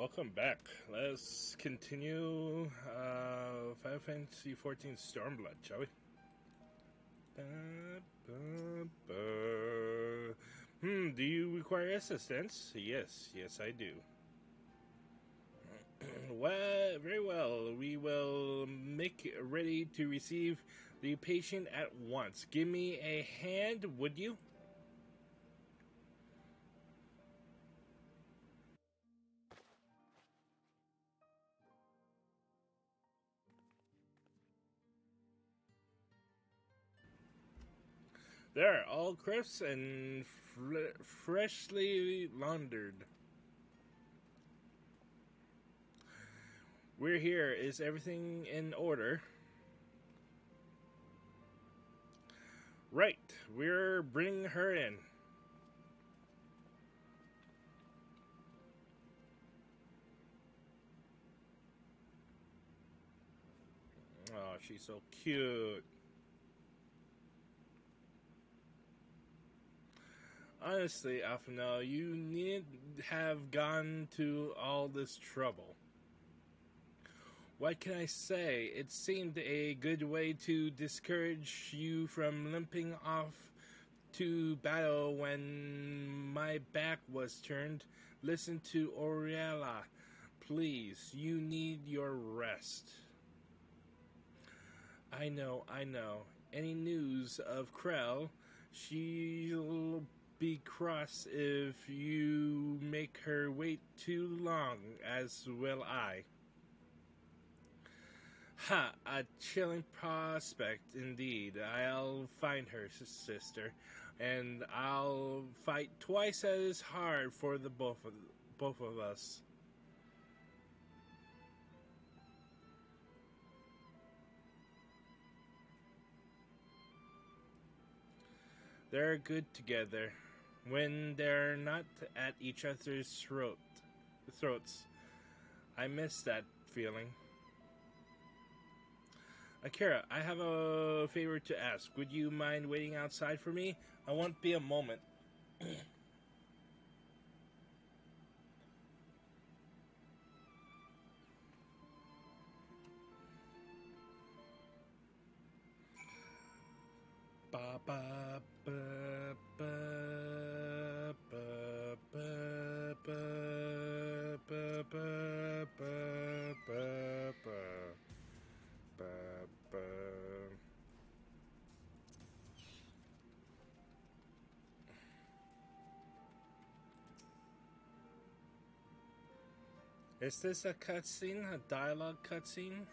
Welcome back. Let's continue Final Fantasy XIV Stormblood, shall we? Do you require assistance? Yes, I do. Well, very well. We will make ready to receive the patient at once. Give me a hand, would you? There, all crisp and freshly laundered. We're here. Is everything in order? Right, we're bringing her in. Oh, she's so cute. Honestly, Alphino, you needn't have gone to all this trouble. What can I say? It seemed a good way to discourage you from limping off to battle when my back was turned. Listen to Oriella. Please, you need your rest. I know. Any news of Krell? She'll be cross if you make her wait too long, as will I. Ha! A chilling prospect indeed. I'll find her, sister, and I'll fight twice as hard for the both of us. They're good together when they're not at each other's throats. I miss that feeling. Akira, I have a favor to ask. Would you mind waiting outside for me? I won't be a moment. Ba ba ba ba ba ba ba ba ba ba ba ba. Is this a cutscene? A dialogue cutscene?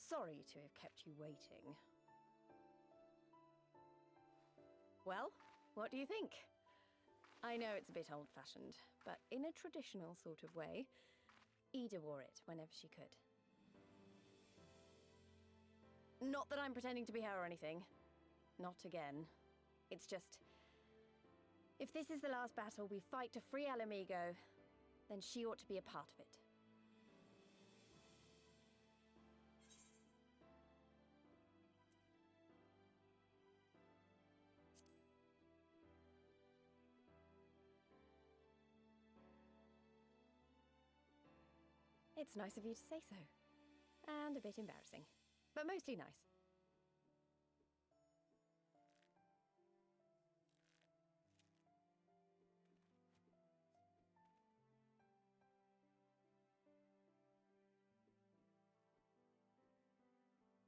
Sorry to have kept you waiting. Well, what do you think? I know it's a bit old-fashioned, but in a traditional sort of way, Ida wore it whenever she could. Not that I'm pretending to be her or anything. Not again. It's just, if this is the last battle we fight to free Alamigo, then she ought to be a part of it. It's nice of you to say so. And a bit embarrassing. But mostly nice.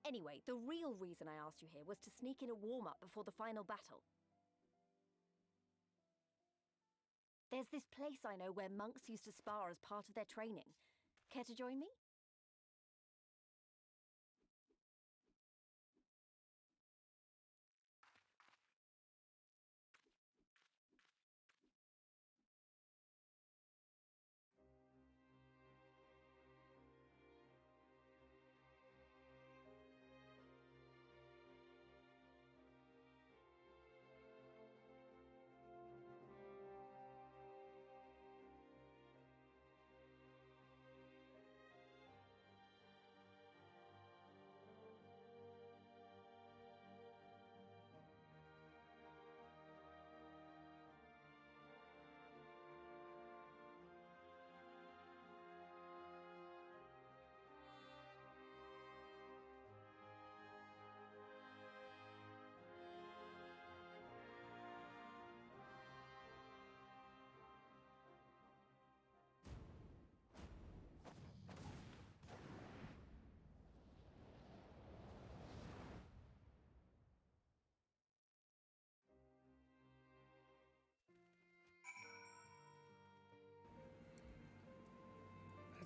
Anyway, the real reason I asked you here was to sneak in a warm-up before the final battle. There's this place I know where monks used to spar as part of their training. Care to join me?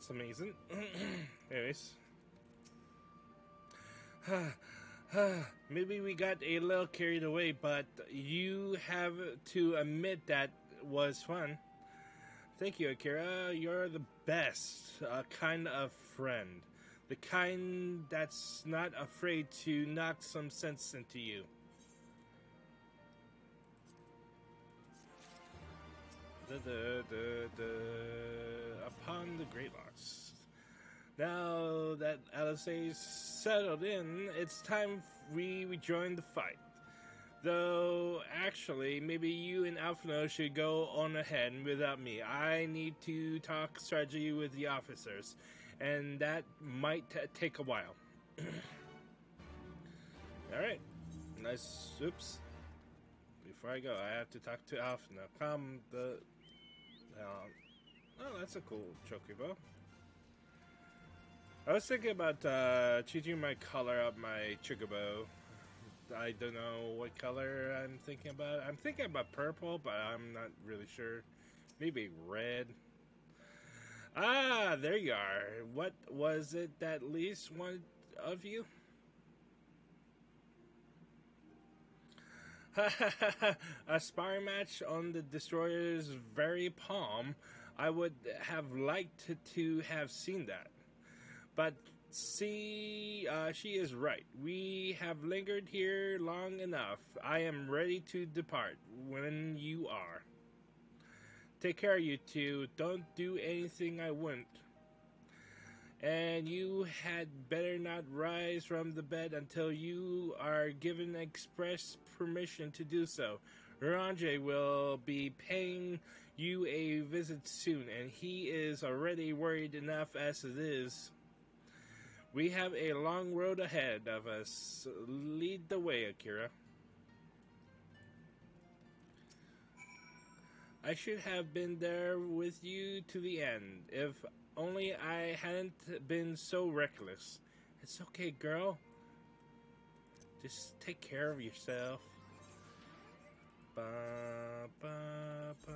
That's amazing. Anyways. Maybe we got a little carried away, but you have to admit that was fun. Thank you, Akira. You're the best kind of friend. The kind that's not afraid to knock some sense into you. Upon the Great Locks. Now that Alisaie's settled in, it's time we rejoin the fight. Though, actually, maybe you and Alphino should go on ahead without me. I need to talk strategy with the officers, and that might take a while. Alright. Nice. Oops. Before I go, I have to talk to Alphino. Oh, that's a cool chocobo. I was thinking about changing my color of my chocobo. I don't know what color I'm thinking about. I'm thinking about purple, but I'm not really sure. Maybe red. Ah, there you are. What was it that least one of you? A sparring match on the Destroyer's very palm. I would have liked to have seen that. But see, she is right. We have lingered here long enough. I am ready to depart when you are. Take care, you two. Don't do anything I wouldn't. And you had better not rise from the bed until you are given express permission to do so. Ranger will be paying you a visit soon, and he is already worried enough as it is. We have a long road ahead of us. Lead the way, Akira. I should have been there with you to the end, if only I hadn't been so reckless. It's okay, girl. Just take care of yourself. Ba, ba, ba.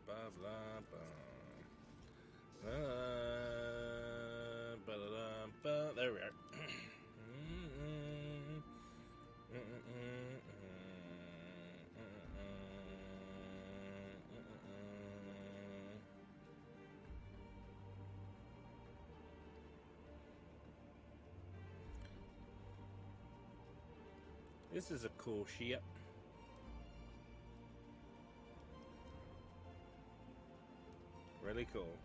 Blah, blah, blah. There we are. This is a cool ship. Really cool.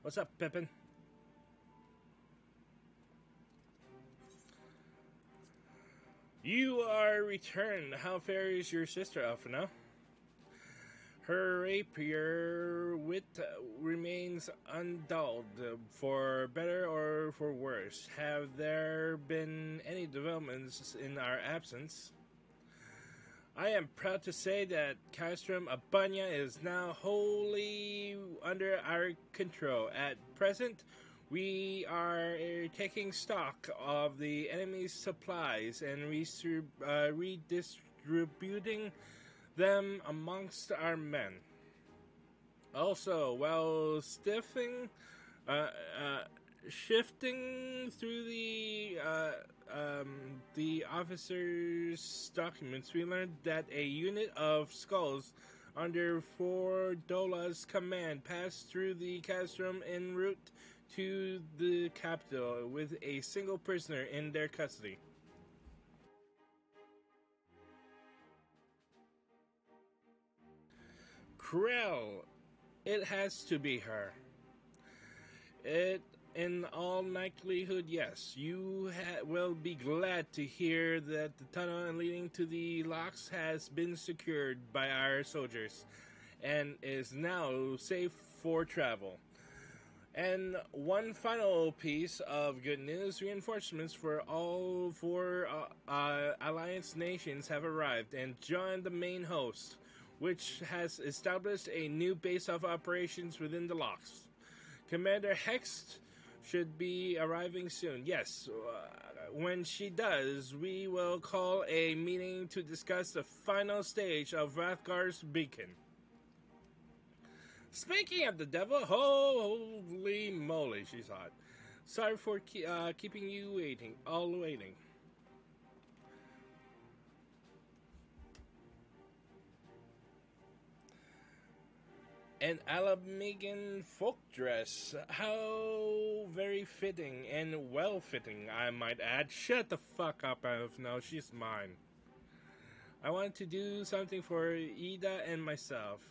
What's up, Pippin? You are returned. How fares your sister, Alphino? Her rapier wit remains undulled, for better or for worse. Have there been any developments in our absence? I am proud to say that Castrum Abanya is now wholly under our control. At present, we are taking stock of the enemy's supplies and redistributing them amongst our men. Also, while shifting through the officers' documents, we learned that a unit of skulls under Fordola's command passed through the Castrum en route to the capital with a single prisoner in their custody. Krell, it has to be her. It In all likelihood, yes. You will be glad to hear that the tunnel leading to the locks has been secured by our soldiers and is now safe for travel. And one final piece of good news: reinforcements for all four alliance nations have arrived and joined the main host, which has established a new base of operations within the locks. Commander Hext should be arriving soon. Yes, when she does, we will call a meeting to discuss the final stage of Rathgar's beacon. Speaking of the devil, holy moly, she's hot. Sorry for keeping you waiting, all waiting. An Alamegan folk dress. How very fitting and well fitting, I might add. Shut the fuck up, no, she's mine. I want to do something for Ida and myself.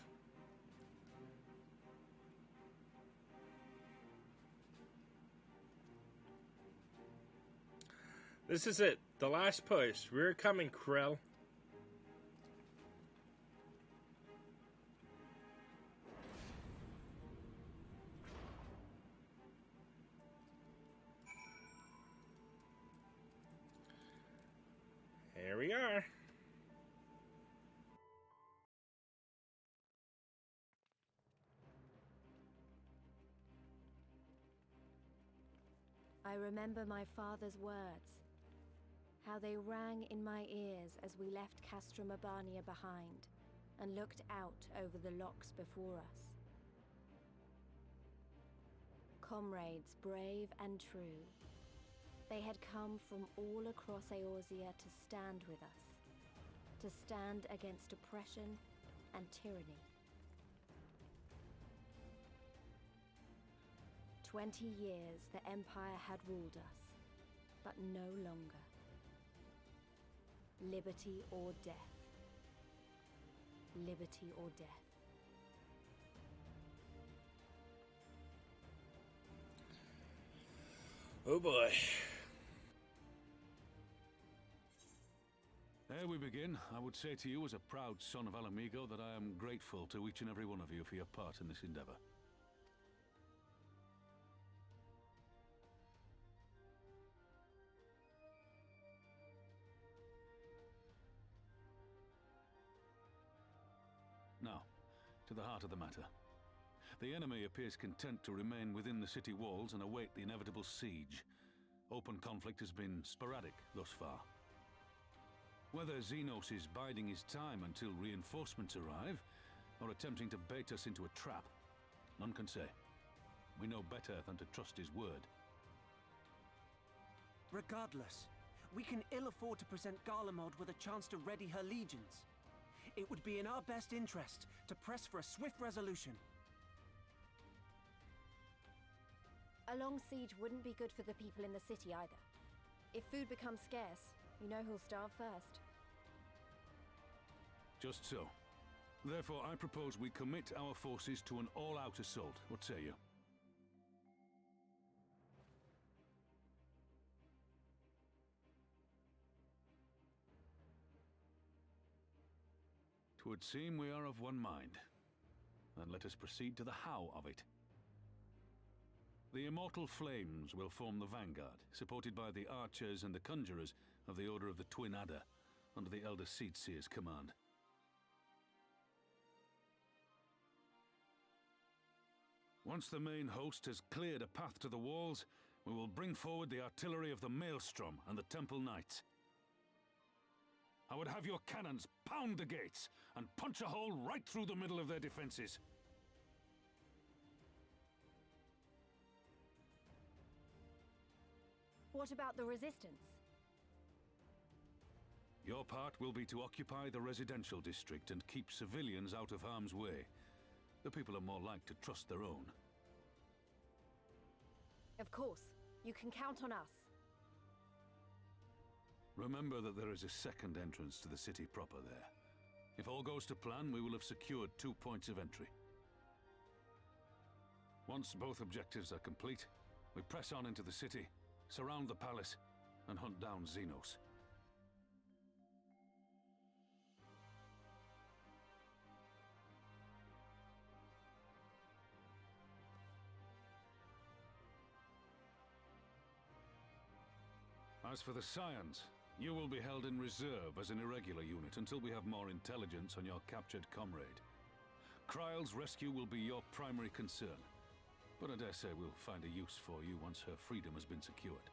This is it. The last push. We're coming, Krell. Here we are. I remember my father's words, how they rang in my ears as we left Castra Mabania behind and looked out over the locks before us. Comrades brave and true, they had come from all across Eorzea to stand with us, to stand against oppression and tyranny. 20 years the Empire had ruled us, but no longer. Liberty or death. Liberty or death. Oh boy. Ere we begin, I would say to you as a proud son of Alamigo that I am grateful to each and every one of you for your part in this endeavor. Now, to the heart of the matter. The enemy appears content to remain within the city walls and await the inevitable siege. Open conflict has been sporadic thus far. Whether Xenos is biding his time until reinforcements arrive, or attempting to bait us into a trap, none can say. We know better than to trust his word. Regardless, we can ill afford to present Garlemald with a chance to ready her legions. It would be in our best interest to press for a swift resolution. A long siege wouldn't be good for the people in the city either. If food becomes scarce, you know who'll starve first. Just so. Therefore, I propose we commit our forces to an all-out assault. What say you? Twould seem we are of one mind. Then let us proceed to the how of it. The Immortal Flames will form the vanguard, supported by the archers and the conjurers of the Order of the Twin Adder, under the Elder Seedseer's command. Once the main host has cleared a path to the walls, we will bring forward the artillery of the Maelstrom and the Temple Knights. I would have your cannons pound the gates and punch a hole right through the middle of their defenses. What about the resistance? Your part will be to occupy the residential district and keep civilians out of harm's way. The people are more like to trust their own. Of course. You can count on us. Remember that there is a second entrance to the city proper there. If all goes to plan, we will have secured 2 points of entry. Once both objectives are complete, We press on into the city, surround the palace, and hunt down Xenos. As for the Scions, you will be held in reserve as an irregular unit until we have more intelligence on your captured comrade. Kryle's rescue will be your primary concern, but I dare say we'll find a use for you once her freedom has been secured.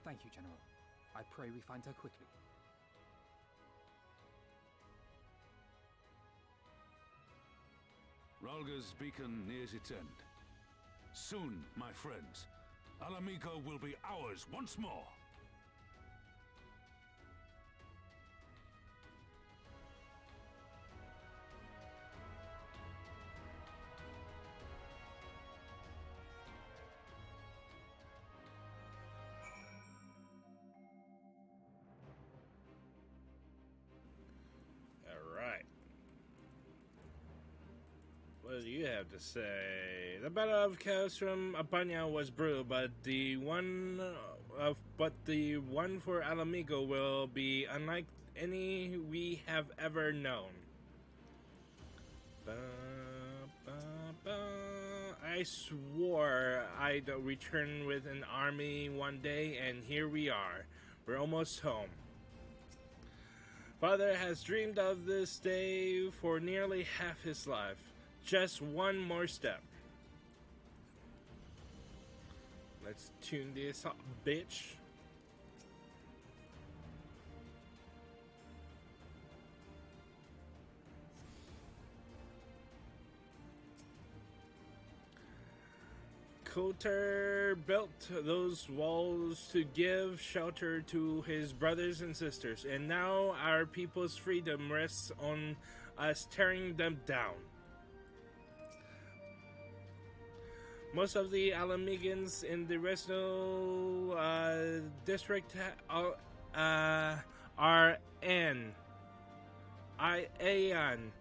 Thank you, General. I pray we find her quickly. Ralga's beacon nears its end. Soon, my friends, Alamigo will be ours once more! Alright. What do you have to say? The Battle of Chaos from Abanya was brutal, but the one for Alamigo will be unlike any we have ever known. Ba, ba, ba. I swore I'd return with an army one day, and here we are. We're almost home. Father has dreamed of this day for nearly half his life. Just one more step. Let's tune this up, bitch. Kotar built those walls to give shelter to his brothers and sisters, and now our people's freedom rests on us tearing them down. Most of the Alamegans in the Resno district are Aeon,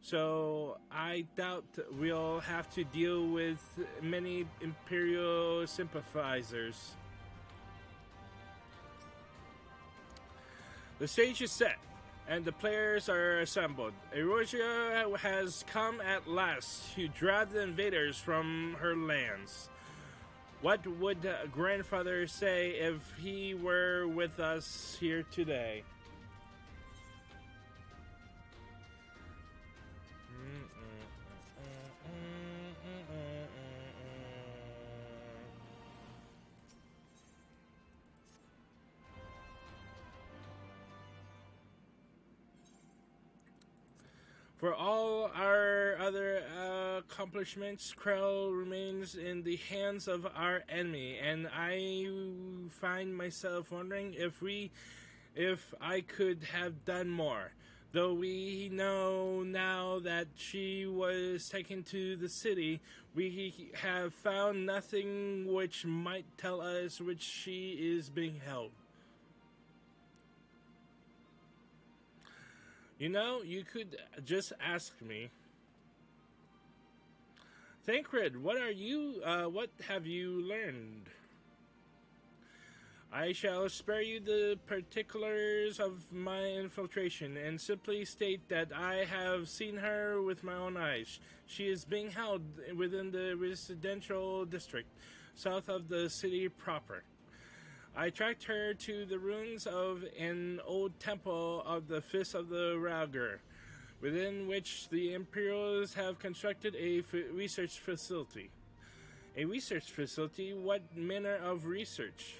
so I doubt we'll have to deal with many Imperial sympathizers. The stage is set, and the players are assembled. Erosia has come at last to drive the invaders from her lands. What would Grandfather say if he were with us here today? For all our other accomplishments, Krell remains in the hands of our enemy, and I find myself wondering if I could have done more. Though we know now that she was taken to the city, we have found nothing which might tell us which she is being held. You know, you could just ask me. Thancred, what have you learned? I shall spare you the particulars of my infiltration and simply state that I have seen her with my own eyes. She is being held within the residential district, south of the city proper. I tracked her to the ruins of an old temple of the Fist of the Rauger, within which the Imperials have constructed a research facility. A research facility? What manner of research?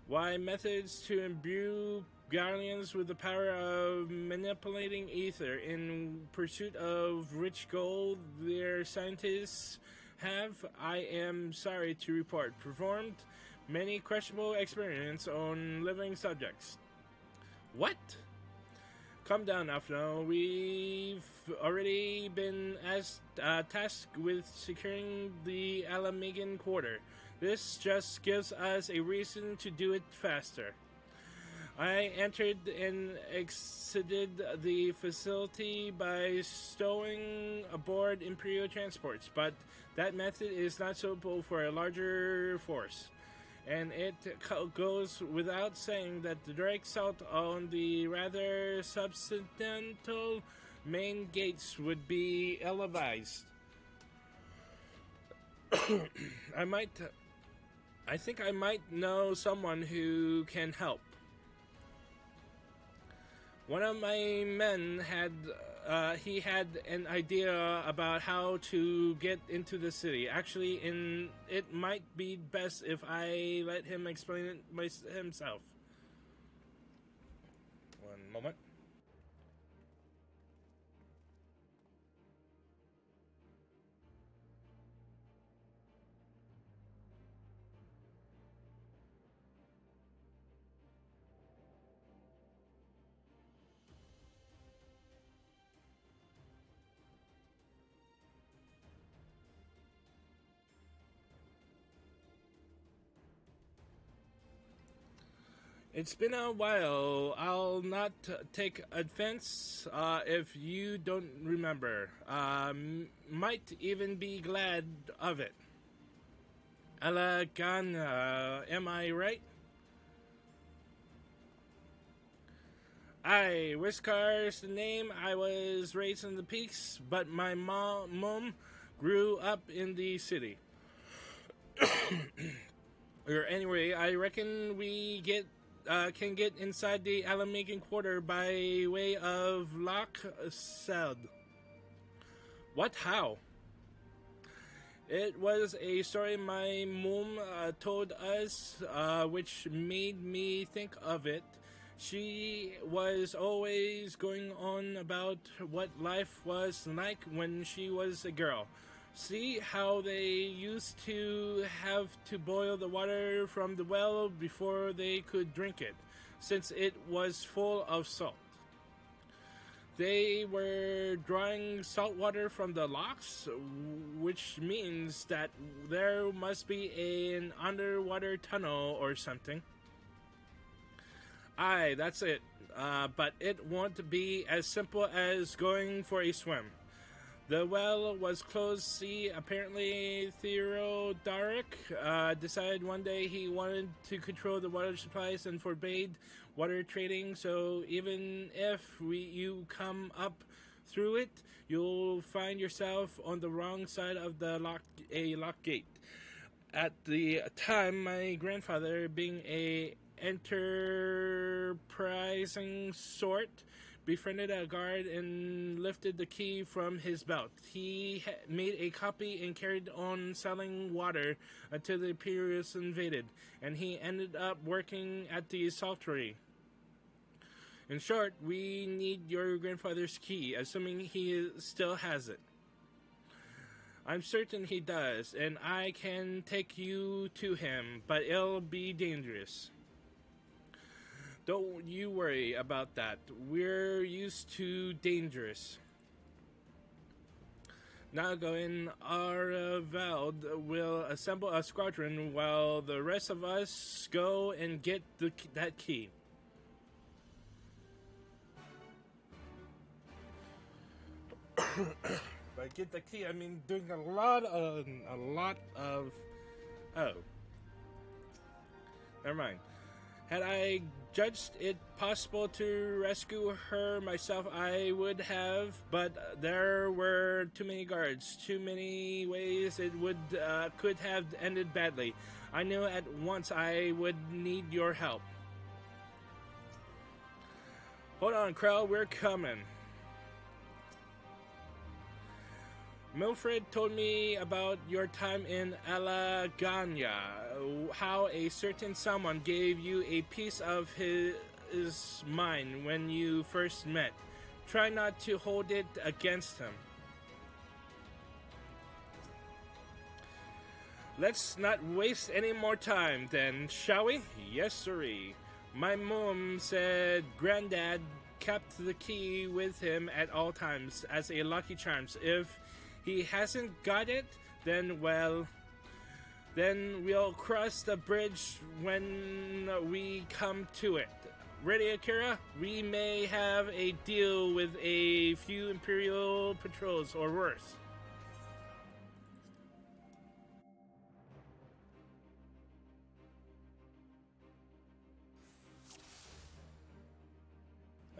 Why, methods to imbue Guardians with the power of manipulating ether in pursuit of rich gold their scientists have, I am sorry to report, performed many questionable experiments on living subjects. What? Calm down, Afno. We've already been tasked with securing the Alamegan quarter. This just gives us a reason to do it faster. I entered and exited the facility by stowing aboard Imperial transports, but that method is not suitable for a larger force. And it goes without saying that the direct assault on the rather substantial main gates would be ill-advised. I think I might know someone who can help. One of my men had an idea about how to get into the city. Actually, it might be best if I let him explain it himself. One moment. It's been a while. I'll not take offense if you don't remember. Might even be glad of it. Alagan, am I right? Aye, Wiscar's the name. I was raised in the peaks, but my mom grew up in the city. Or anyway, I reckon we can get inside the Alamegan quarter by way of Loch Seld. What? How? It was a story my mom told us, which made me think of it. She was always going on about what life was like when she was a girl. See how they used to have to boil the water from the well before they could drink it, since it was full of salt. They were drawing salt water from the lochs, which means that there must be an underwater tunnel or something. Aye, that's it. But it won't be as simple as going for a swim. The well was closed. See, apparently Theodoric decided one day he wanted to control the water supplies and forbade water trading. So even if you come up through it, you'll find yourself on the wrong side of the lock gate. At the time, my grandfather, being a enterprising sort, befriended a guard and lifted the key from his belt. He made a copy and carried on selling water until the Imperials invaded, and he ended up working at the saltery. In short, we need your grandfather's key, assuming he still has it. I'm certain he does, and I can take you to him, but it'll be dangerous. Don't you worry about that. We're used to dangerous. Nago and Arveld will assemble a squadron while the rest of us go and get that key. By get the key, I mean doing a lot of. Oh, never mind. Had I judged it possible to rescue her myself, I would have, but there were too many guards, too many ways it could have ended badly. I knew at once I would need your help. Hold on, Krell, we're coming. Milfred told me about your time in Alagania, how a certain someone gave you a piece of his mind when you first met. Try not to hold it against him. Let's not waste any more time then, shall we? Yes, sirree. My mom said Granddad kept the key with him at all times as a lucky charm. If he hasn't got it, then we'll cross the bridge when we come to it. Ready, Akira? We may have a deal with a few Imperial patrols or worse.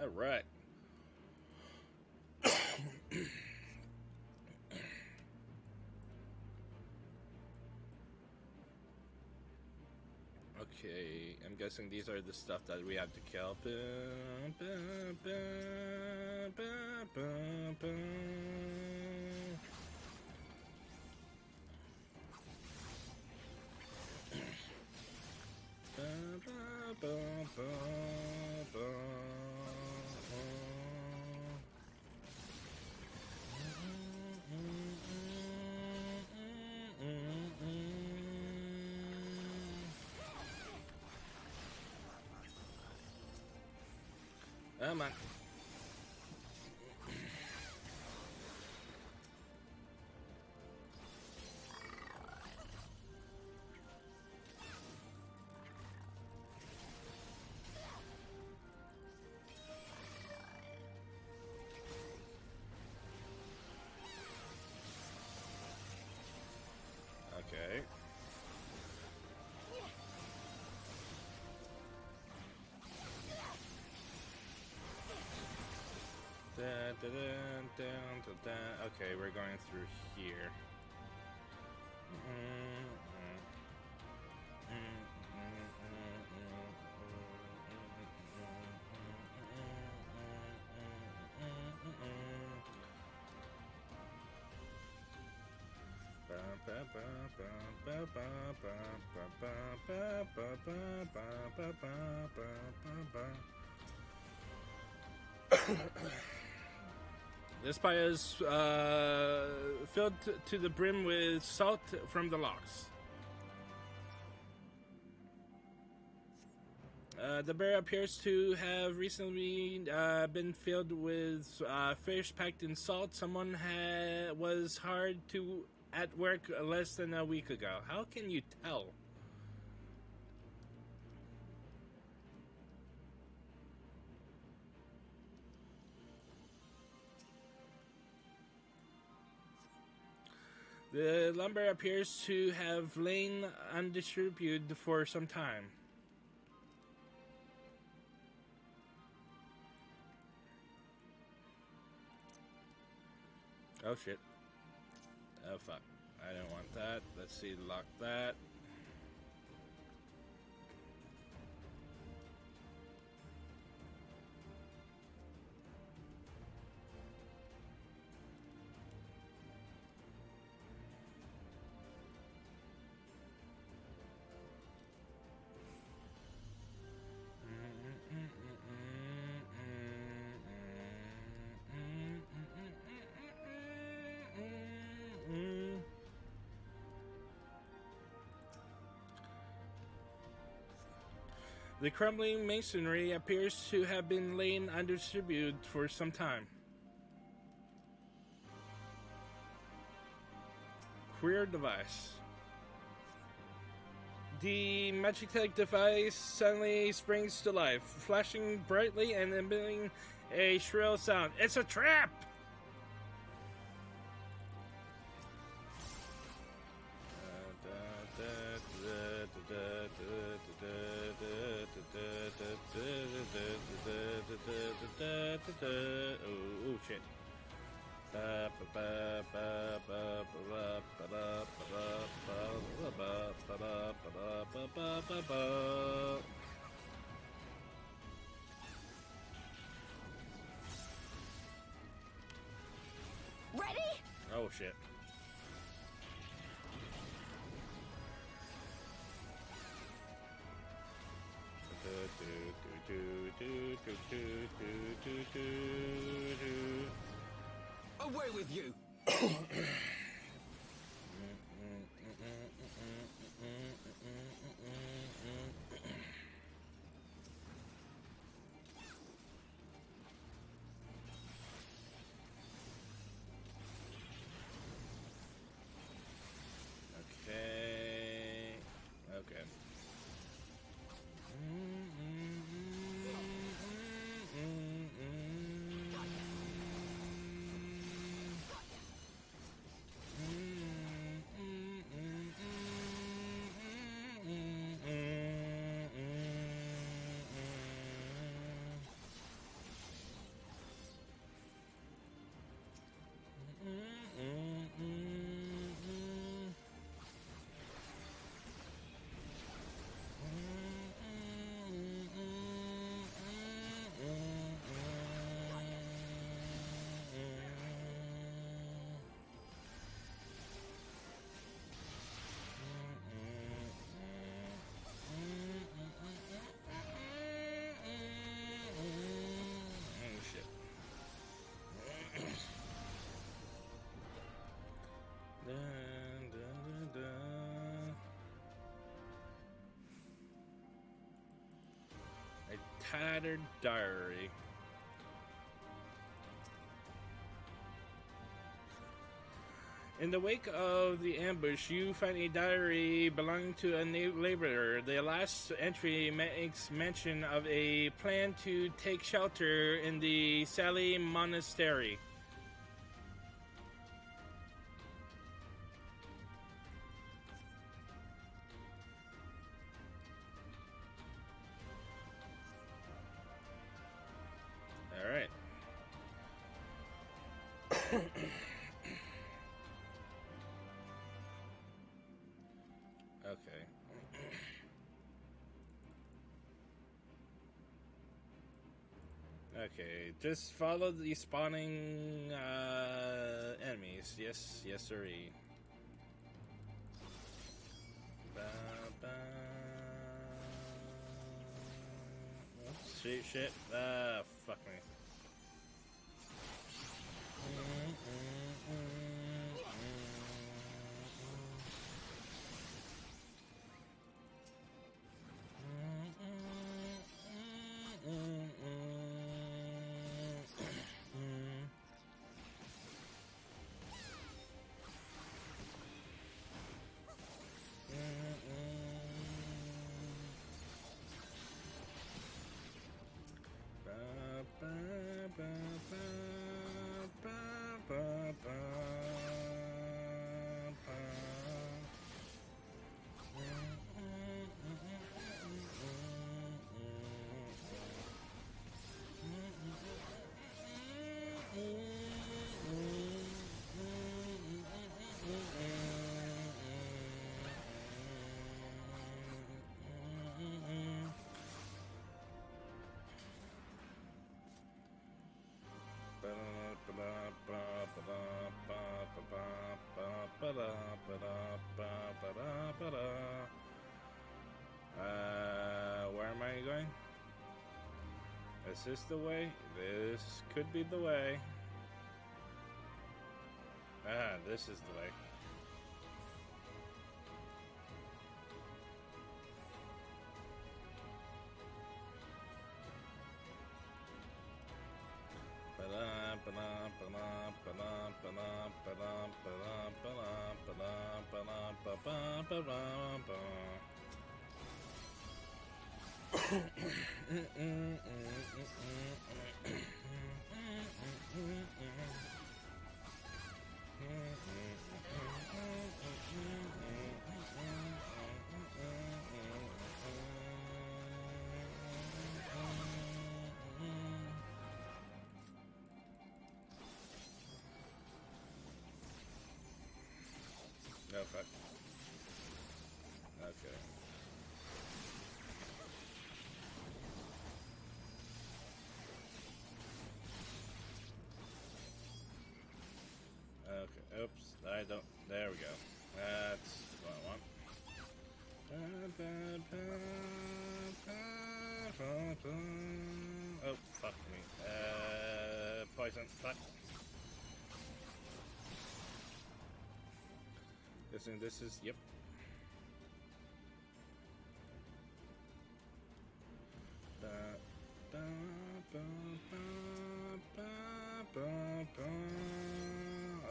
All right. Okay, I'm guessing these are the stuff that we have to kill. Come on. Okay. Okay, we're going through here. This pie is filled to the brim with salt from the locks. The barrel appears to have recently been filled with fish packed in salt. Someone was hard to at work less than a week ago. How can you tell? The lumber appears to have lain undistributed for some time. Oh shit. Oh fuck. I don't want that. Let's see, lock that. The crumbling masonry appears to have been laying undistributed for some time. Queer device. The Magitech device suddenly springs to life, flashing brightly and emitting a shrill sound. It's a trap! Oh shit. Ready? Oh shit. Away with you! Okay. tattered diary. In the wake of the ambush, you find a diary belonging to a laborer. The last entry makes mention of a plan to take shelter in the Sally Monastery. All right. Okay. Okay, just follow the spawning enemies. Yes, yes, sirree. Ba, ba. Oops, shit. Fuck me. Where am I going? Is this the way? This could be the way. Ah, this is the way. No, fuck. Okay. Okay, oops, I don't, there we go. That's what I want. Oh, fuck me. Poison, fuck. Guessing this is, yep.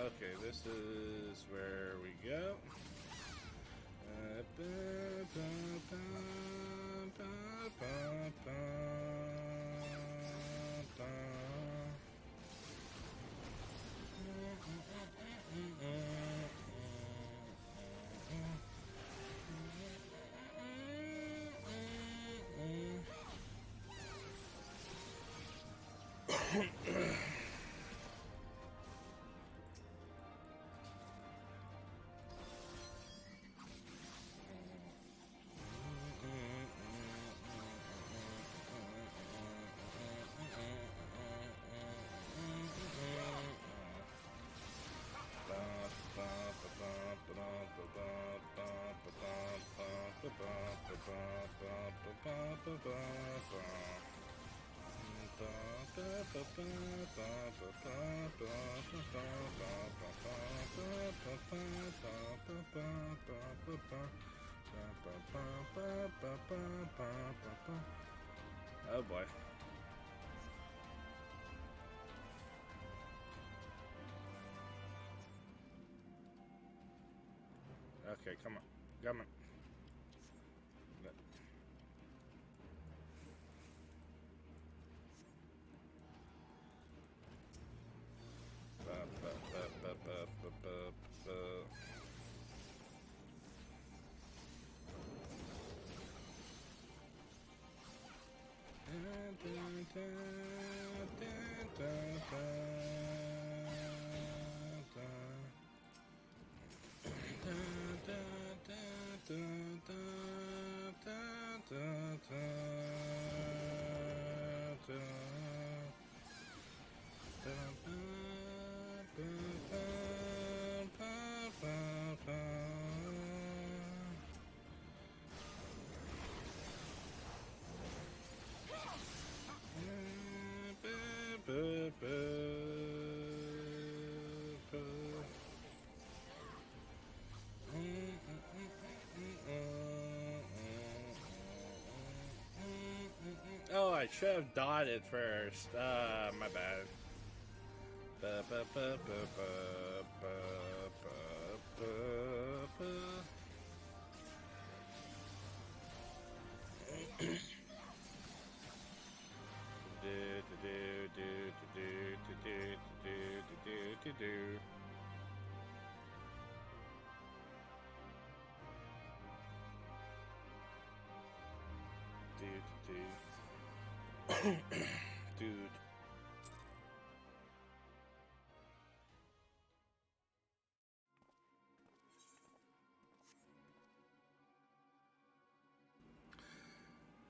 Okay, this is where we go. Oh boy. Okay, come on. Come on. Oh, I should have dotted first. My bad. Dude.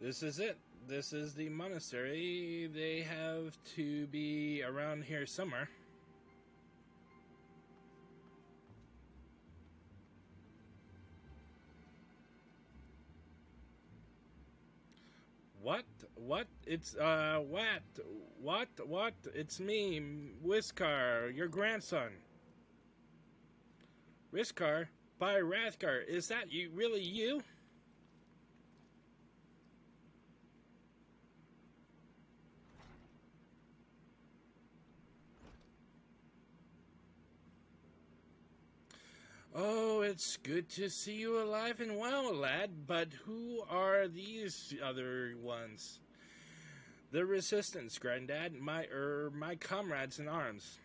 This is it. This is the monastery. They have to be around here somewhere. What? What? It's, What? It's me, Whiskar, your grandson. Whiskar? By Rathgar, is that you? Really you? Oh, it's good to see you alive and well, lad, but who are these other ones? The Resistance, Granddad, my comrades in arms.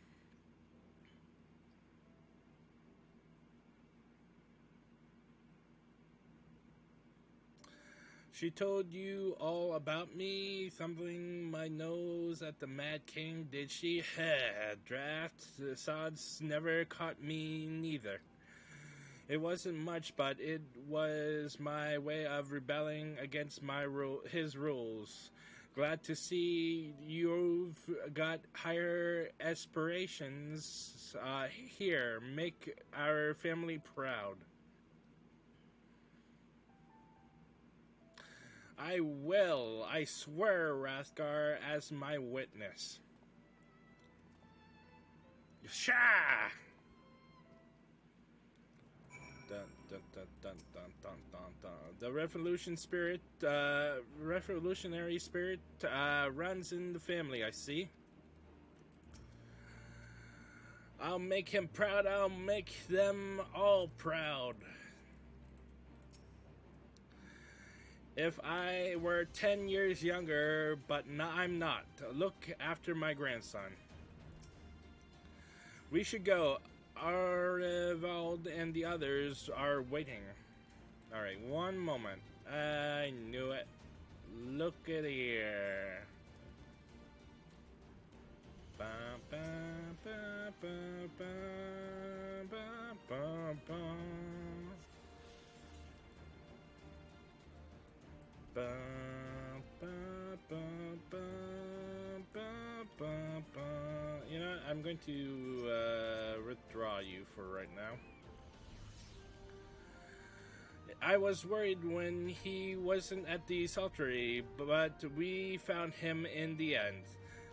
She told you all about me, thumbing my nose at the Mad King, did she? Draft, the sods never caught me neither. It wasn't much, but it was my way of rebelling against his rules. Glad to see you've got higher aspirations here. Make our family proud. I will. I swear, Rathgar, as my witness. Shah! Dun, dun, dun, dun, dun, dun, dun, dun. The revolutionary spirit runs in the family, I see. I'll make him proud. I'll make them all proud. If I were 10 years younger, but I'm not. Look after my grandson. We should go. Arvald and the others are waiting. Alright, one moment. I knew it. Look at here. Ba, ba, ba, ba, ba, ba, ba, ba. Ba, ba, ba, ba, ba, ba, ba. You know, I'm going to withdraw you for right now. I was worried when he wasn't at the saltery, but we found him in the end.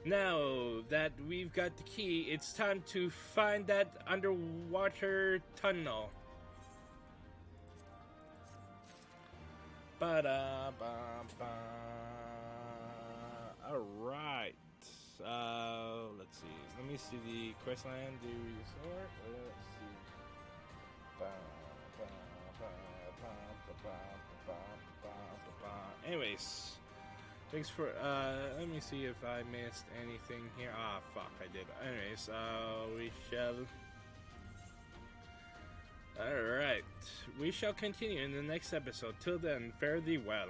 Now that we've got the key, it's time to find that underwater tunnel. Ba-da-ba-ba. let's see. Let me see the quest line. Do resort. Let's see. Anyways, thanks for. Let me see if I missed anything here. Ah, fuck, I did. Anyways, we shall. Alright, we shall continue in the next episode. Till then, fare thee well.